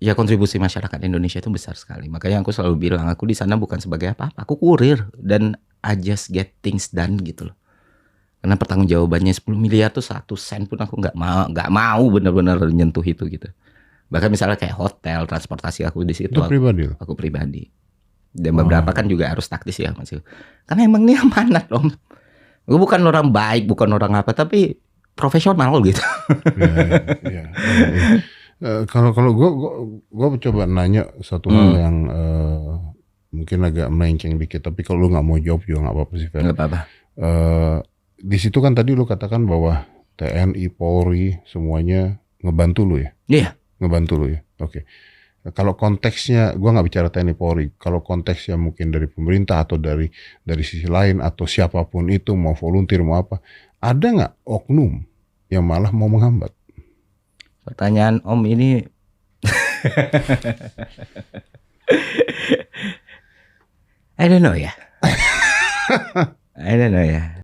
Ya kontribusi masyarakat Indonesia itu besar sekali. Makanya aku selalu bilang, aku di sana bukan sebagai apa-apa, aku kurir dan I just get things done gitu loh. Karena pertanggungjawabannya 10 miliar tuh 1 sen pun aku nggak mau bener-bener nyentuh itu gitu. Bahkan misalnya kayak hotel, transportasi aku di situ Itu pribadi loh. aku pribadi. Dan beberapa kan juga harus taktis ya Mas. Karena emang ini amanat Om. Gue bukan orang baik, bukan orang apa, tapi profesional gitu. Iya. Kalau gue coba nanya satu hal yang mungkin agak melenceng dikit, tapi kalau lu nggak mau jawab juga nggak apa-apa sih, Fer. Nggak apa-apa. Di situ kan tadi lu katakan bahwa TNI, Polri semuanya ngebantu lu ya? Iya. Ngebantu lu ya. Oke. Kalau konteksnya, gue nggak bicara TNI Polri. Kalau konteksnya mungkin dari pemerintah atau dari sisi lain atau siapapun itu, mau volunteer mau apa, ada nggak oknum yang malah mau menghambat? Pertanyaan Om ini I don't know ya.